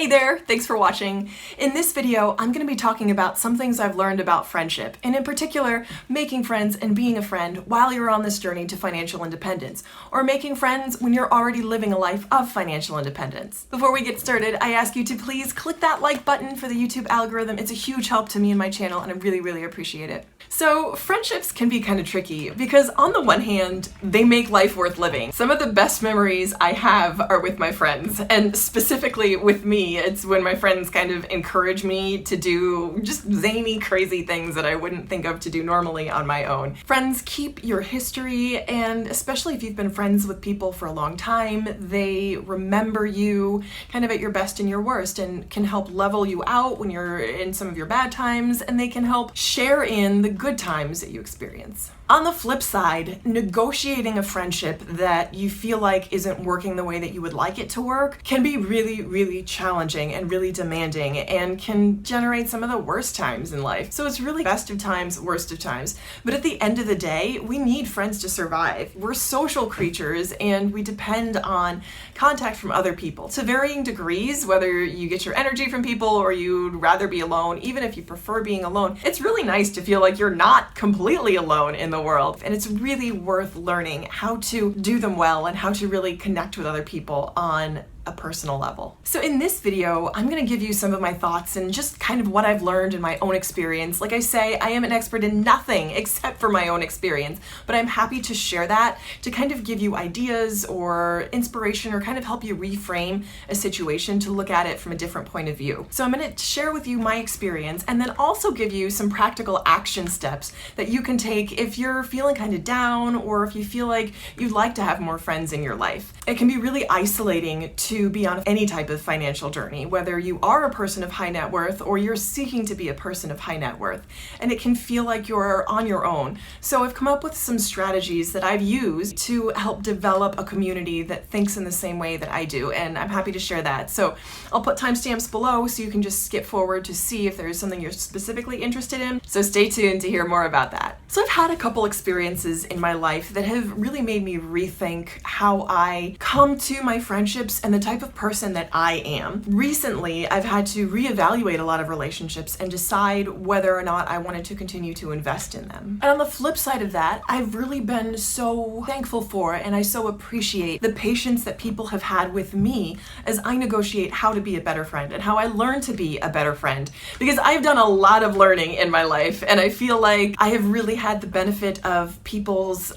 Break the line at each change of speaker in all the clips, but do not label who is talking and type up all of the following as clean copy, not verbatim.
Hey there, thanks for watching. In this video, I'm going to be talking about some things I've learned about friendship, and in particular, making friends and being a friend while you're on this journey to financial independence, or making friends when you're already living a life of financial independence. Before we get started, I ask you to please click that like button for the YouTube algorithm. It's a huge help to me and my channel, and I really appreciate it. So, friendships can be kind of tricky because on the one hand, they make life worth living. Some of the best memories I have are with my friends, and specifically with me, it's when my friends kind of encourage me to do just zany, crazy things that I wouldn't think of to do normally on my own. Friends keep your history, and especially if you've been friends with people for a long time, they remember you kind of at your best and your worst and can help level you out when you're in some of your bad times, and they can help share in the good times that you experience. On the flip side, negotiating a friendship that you feel like isn't working the way that you would like it to work can be really challenging and really demanding and can generate some of the worst times in life. So it's really best of times, worst of times. But at the end of the day, we need friends to survive. We're social creatures and we depend on contact from other people to varying degrees, whether you get your energy from people or you'd rather be alone. Even if you prefer being alone, it's really nice to feel like you're not completely alone in the world. And it's really worth learning how to do them well and how to really connect with other people on a personal level. So in this video, I'm going to give you some of my thoughts and just kind of what I've learned in my own experience. Like I say, I am an expert in nothing except for my own experience, but I'm happy to share that to kind of give you ideas or inspiration or kind of help you reframe a situation to look at it from a different point of view. So I'm going to share with you my experience and then also give you some practical action steps that you can take if you're feeling kind of down or if you feel like you'd like to have more friends in your life. It can be really isolating to be on any type of financial journey, whether you are a person of high net worth or you're seeking to be a person of high net worth, and it can feel like you're on your own. So I've come up with some strategies that I've used to help develop a community that thinks in the same way that I do, and I'm happy to share that. So I'll put timestamps below so you can just skip forward to see if there's something you're specifically interested in. So stay tuned to hear more about that. So I've had a couple experiences in my life that have really made me rethink how I come to my friendships and the type of person that I am. Recently, I've had to reevaluate a lot of relationships and decide whether or not I wanted to continue to invest in them. And on the flip side of that, I've really been so thankful for and I so appreciate the patience that people have had with me as I negotiate how to be a better friend and how I learn to be a better friend. Because I've done a lot of learning in my life and I feel like I have really had the benefit of people's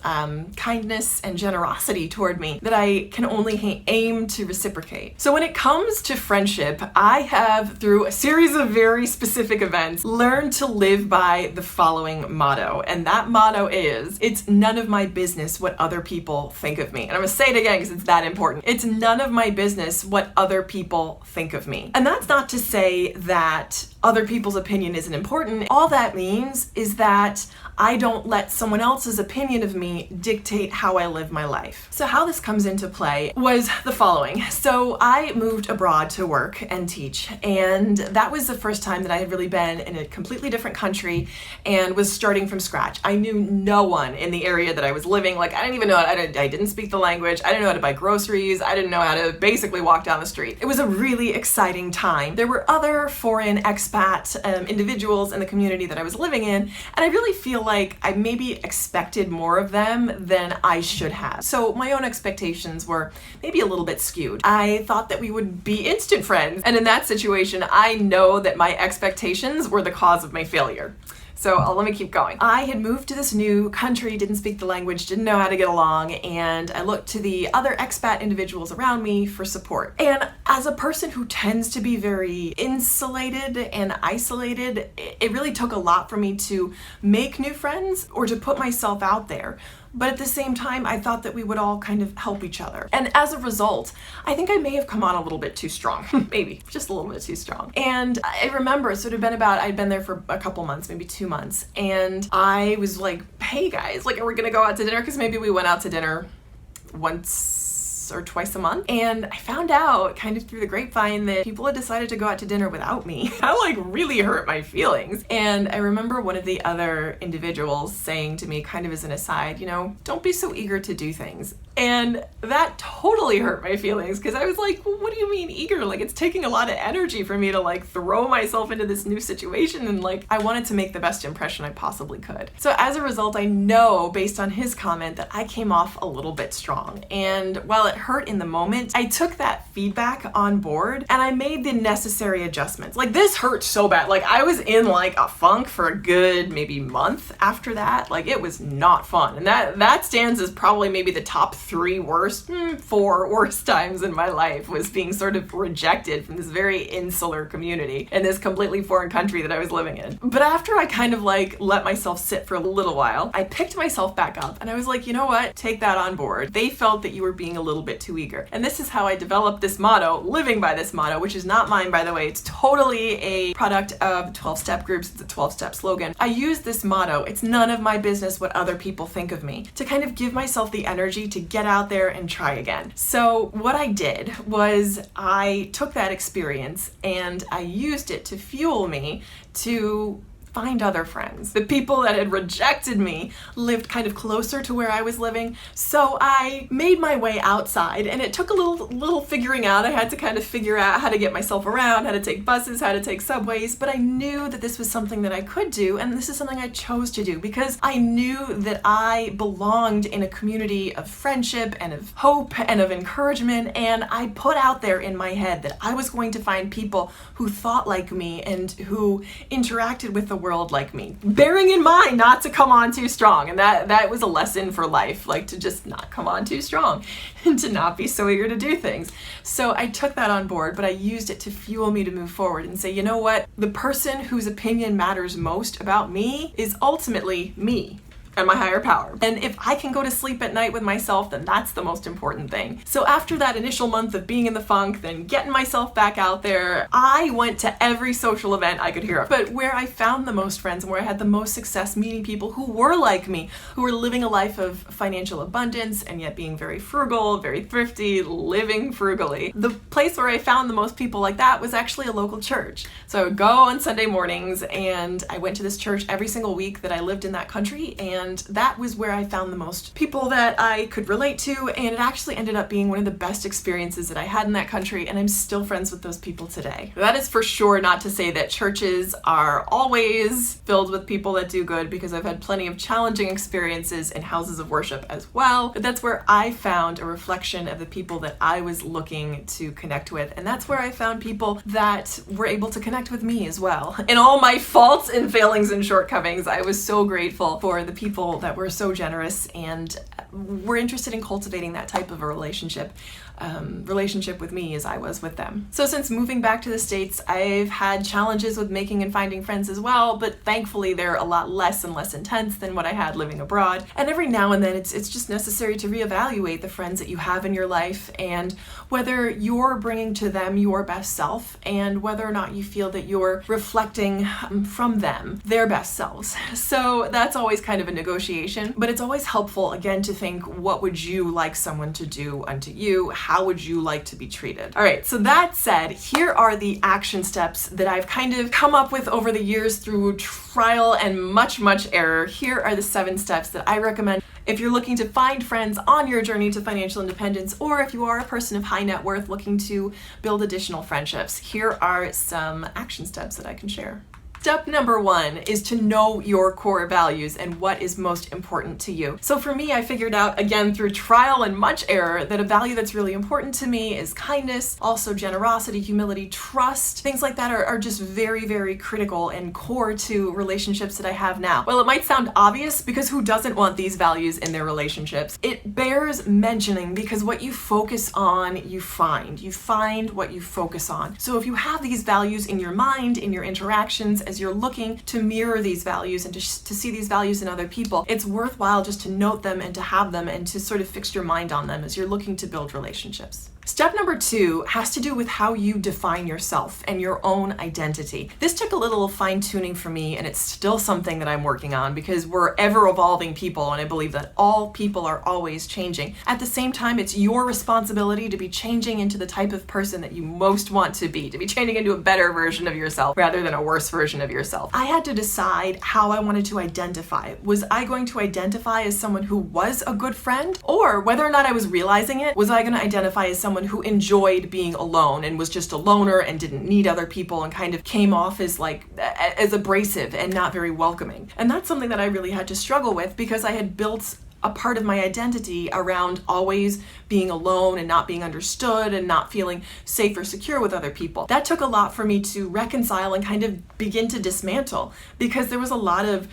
kindness and generosity toward me that I can only aim to reciprocate. So when it comes to friendship, I have, through a series of very specific events, learned to live by the following motto. And that motto is, it's none of my business what other people think of me. And I'm gonna say it again because it's that important. It's none of my business what other people think of me. And that's not to say that other people's opinion isn't important. All that means is that I don't let someone else's opinion of me dictate how I live my life. So how this comes into play was the following. So I moved abroad to work and teach, and that was the first time that I had really been in a completely different country and was starting from scratch. I knew no one in the area that I was living. Like, I didn't even know, I didn't speak the language. I didn't know how to buy groceries. I didn't know how to basically walk down the street. It was a really exciting time. There were other foreign expat individuals in the community that I was living in, and I really feel like I maybe expected more of them than I should have. So my own expectations were maybe a little bit skewed. I thought that we would be instant friends, and in that situation, I know that my expectations were the cause of my failure. So let me keep going. I had moved to this new country, didn't speak the language, didn't know how to get along, and I looked to the other expat individuals around me for support. And as a person who tends to be very insulated and isolated, it really took a lot for me to make new friends or to put myself out there. But at the same time, I thought that we would all kind of help each other. And as a result, I think I may have come on a little bit too strong. Maybe, just a little bit too strong. And I remember, so it had been I'd been there for a couple months, maybe 2 months. And I was like, hey guys, like, are we gonna go out to dinner? Because maybe we went out to dinner once once or twice a month. And I found out kind of through the grapevine that people had decided to go out to dinner without me. That like really hurt my feelings. And I remember one of the other individuals saying to me kind of as an aside, you know, don't be so eager to do things. And that totally hurt my feelings because I was like, well, what do you mean eager? Like, it's taking a lot of energy for me to like throw myself into this new situation, and like I wanted to make the best impression I possibly could. So as a result, I know based on his comment that I came off a little bit strong. And while it hurt in the moment, I took that feedback on board and I made the necessary adjustments. Like, this hurt so bad. Like, I was in like a funk for a good maybe month after that. Like, it was not fun. And that stands as probably maybe the top 4 worst times in my life, was being sort of rejected from this very insular community in this completely foreign country that I was living in. But after I kind of like let myself sit for a little while, I picked myself back up and I was like, you know what? Take that on board. They felt that you were being a little bit too eager. And this is how I developed this motto, living by this motto, which is not mine, by the way. It's totally a product of 12-step groups. It's a 12-step slogan. I use this motto, it's none of my business what other people think of me, to kind of give myself the energy to get out there and try again. So what I did was I took that experience and I used it to fuel me to find other friends. The people that had rejected me lived kind of closer to where I was living, so I made my way outside, and it took a little figuring out. I had to kind of figure out how to get myself around, how to take buses, how to take subways, but I knew that this was something that I could do, and this is something I chose to do because I knew that I belonged in a community of friendship and of hope and of encouragement, and I put out there in my head that I was going to find people who thought like me and who interacted with the world like me, bearing in mind not to come on too strong. And that was a lesson for life, like to just not come on too strong and to not be so eager to do things. So I took that on board, but I used it to fuel me to move forward and say, you know what? The person whose opinion matters most about me is ultimately me and my higher power. And if I can go to sleep at night with myself, then that's the most important thing. So after that initial month of being in the funk, then getting myself back out there, I went to every social event I could hear of. But where I found the most friends and where I had the most success meeting people who were like me, who were living a life of financial abundance and yet being very frugal, very thrifty, living frugally. The place where I found the most people like that was actually a local church. So I would go on Sunday mornings, and I went to this church every single week that I lived in that country, and that was where I found the most people that I could relate to, and it actually ended up being one of the best experiences that I had in that country, and I'm still friends with those people today. That is for sure not to say that churches are always filled with people that do good, because I've had plenty of challenging experiences in houses of worship as well, but that's where I found a reflection of the people that I was looking to connect with, and that's where I found people that were able to connect with me as well. In all my faults and failings and shortcomings, I was so grateful for the people that were so generous and were interested in cultivating that type of a relationship with me as I was with them. So since moving back to the States, I've had challenges with making and finding friends as well, but thankfully they're a lot less and less intense than what I had living abroad. And every now and then it's just necessary to reevaluate the friends that you have in your life and whether you're bringing to them your best self and whether or not you feel that you're reflecting from them their best selves. So that's always kind of a negotiation, but it's always helpful again to think, what would you like someone to do unto you? How would you like to be treated? All right, so that said, here are the action steps that I've kind of come up with over the years through trial and much error. Here are the 7 steps that I recommend if you're looking to find friends on your journey to financial independence, or if you are a person of high net worth looking to build additional friendships. Here are some action steps that I can share. Step number 1 is to know your core values and what is most important to you. So for me, I figured out, again, through trial and much error, that a value that's really important to me is kindness, also generosity, humility, trust. Things like that are just very critical and core to relationships that I have now. Well, it might sound obvious, because who doesn't want these values in their relationships? It bears mentioning, because what you focus on, you find. You find what you focus on. So if you have these values in your mind, in your interactions, as you're looking to mirror these values and to see these values in other people, it's worthwhile just to note them and to have them and to sort of fix your mind on them as you're looking to build relationships. Step number 2 has to do with how you define yourself and your own identity. This took a little fine-tuning for me, and it's still something that I'm working on because we're ever-evolving people, and I believe that all people are always changing. At the same time, it's your responsibility to be changing into the type of person that you most want to be changing into a better version of yourself rather than a worse version of yourself. I had to decide how I wanted to identify. Was I going to identify as someone who was a good friend? Or whether or not I was realizing it, was I going to identify as someone who enjoyed being alone and was just a loner and didn't need other people and kind of came off as as abrasive and not very welcoming? And that's something that I really had to struggle with because I had built a part of my identity around always being alone and not being understood and not feeling safe or secure with other people. That took a lot for me to reconcile and kind of begin to dismantle because there was a lot of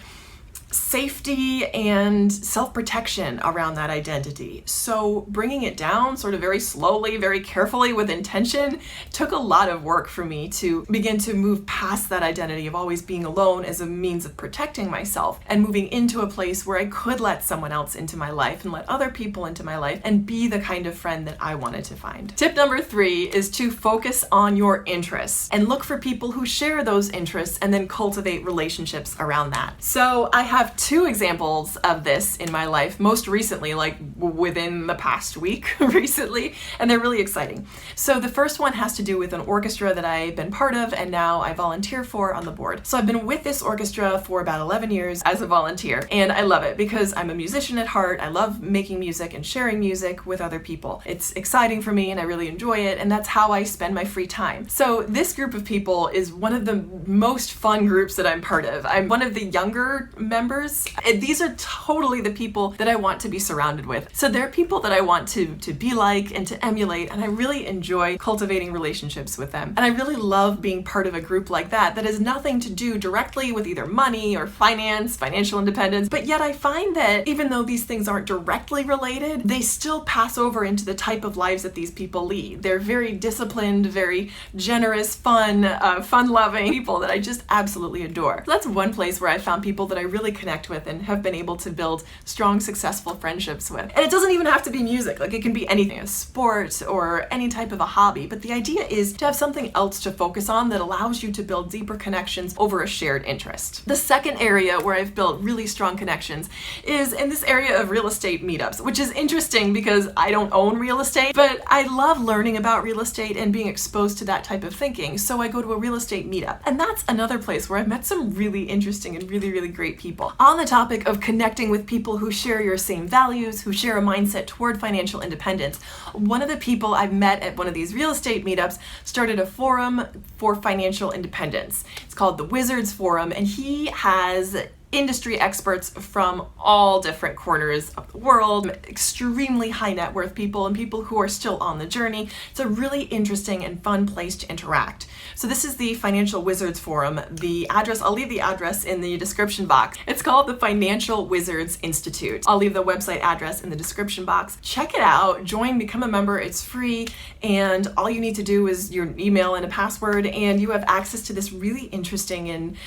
safety and self-protection around that identity. So bringing it down sort of very slowly, very carefully with intention took a lot of work for me to begin to move past that identity of always being alone as a means of protecting myself and moving into a place where I could let someone else into my life and let other people into my life and be the kind of friend that I wanted to find. Tip number 3 is to focus on your interests and look for people who share those interests and then cultivate relationships around that. So I have 2 examples of this in my life, most recently, like within the past week recently, and they're really exciting. So the first one has to do with an orchestra that I've been part of and now I volunteer for on the board. So I've been with this orchestra for about 11 years as a volunteer, and I love it because I'm a musician at heart. I love making music and sharing music with other people. It's exciting for me and I really enjoy it, and that's how I spend my free time. So this group of people is one of the most fun groups that I'm part of. I'm one of the younger members. These are totally the people that I want to be surrounded with. So they're people that I want to be like and to emulate, and I really enjoy cultivating relationships with them. And I really love being part of a group like that has nothing to do directly with either money or finance, financial independence, but yet I find that even though these things aren't directly related, they still pass over into the type of lives that these people lead. They're very disciplined, very generous, fun-loving people that I just absolutely adore. So that's one place where I found people that I really connect with and have been able to build strong, successful friendships with. And it doesn't even have to be music. Like, it can be anything, a sport or any type of a hobby. But the idea is to have something else to focus on that allows you to build deeper connections over a shared interest. The second area where I've built really strong connections is in this area of real estate meetups, which is interesting because I don't own real estate, but I love learning about real estate and being exposed to that type of thinking. So I go to a real estate meetup. And that's another place where I've met some really interesting and really, really great people. On the topic of connecting with people who share your same values, who share a mindset toward financial independence, one of the people I've met at one of these real estate meetups started a forum for financial independence. It's called the Wizards Forum, and he has industry experts from all different corners of the world, extremely high net worth people and people who are still on the journey. It's a really interesting and fun place to interact. So this is the Financial Wizards Forum. The address, I'll leave the address in the description box. It's called the Financial Wizards Institute. I'll leave the website address in the description box. Check it out, join, become a member. It's free, and all you need to do is your email and a password, and you have access to this really interesting and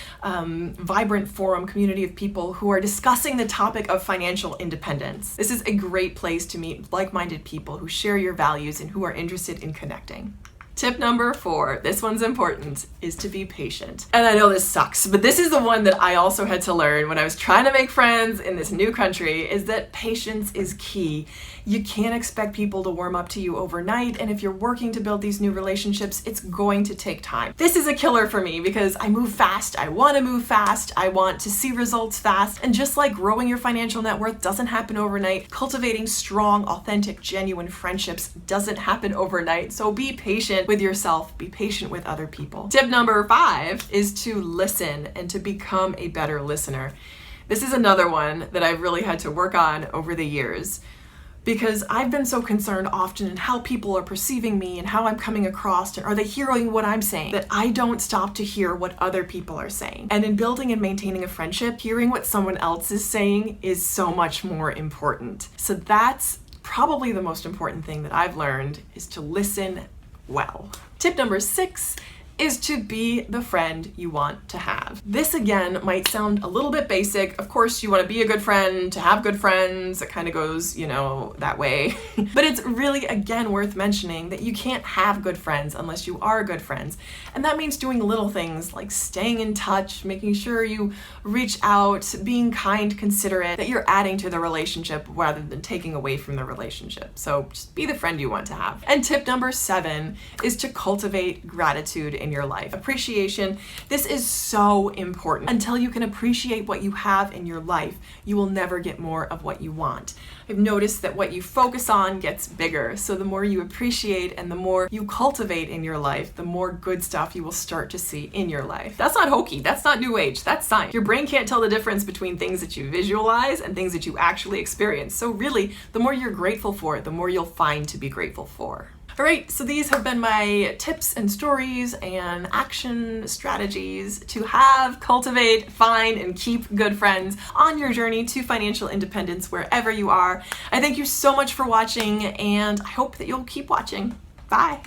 vibrant forum community of people who are discussing the topic of financial independence. This is a great place to meet like-minded people who share your values and who are interested in connecting. Tip number 4, this one's important, is to be patient. And I know this sucks, but this is the one that I also had to learn when I was trying to make friends in this new country, is that patience is key. You can't expect people to warm up to you overnight, and if you're working to build these new relationships, it's going to take time. This is a killer for me because I move fast, I want to move fast, I want to see results fast, and just like growing your financial net worth doesn't happen overnight, cultivating strong, authentic, genuine friendships doesn't happen overnight, so be patient with yourself, be patient with other people. Tip number 5 is to listen and to become a better listener. This is another one that I've really had to work on over the years, because I've been so concerned often in how people are perceiving me and how I'm coming across, and are they hearing what I'm saying, that I don't stop to hear what other people are saying. And in building and maintaining a friendship, hearing what someone else is saying is so much more important. So that's probably the most important thing that I've learned, is to listen well. Tip number 6 is to be the friend you want to have. This again might sound a little bit basic. Of course, you want to be a good friend, to have good friends. It kind of goes, that way. But it's really, again, worth mentioning that you can't have good friends unless you are good friends. And that means doing little things like staying in touch, making sure you reach out, being kind, considerate, that you're adding to the relationship rather than taking away from the relationship. So just be the friend you want to have. And tip number 7 is to cultivate gratitude in your life. Appreciation. This is so important. Until you can appreciate what you have in your life, you will never get more of what you want. I've noticed that what you focus on gets bigger. So the more you appreciate and the more you cultivate in your life, the more good stuff you will start to see in your life. That's not hokey. That's not new age. That's science. Your brain can't tell the difference between things that you visualize and things that you actually experience. So really, the more you're grateful for it, the more you'll find to be grateful for. All right, so these have been my tips and stories and action strategies to have, cultivate, find, and keep good friends on your journey to financial independence wherever you are. I thank you so much for watching, and I hope that you'll keep watching. Bye.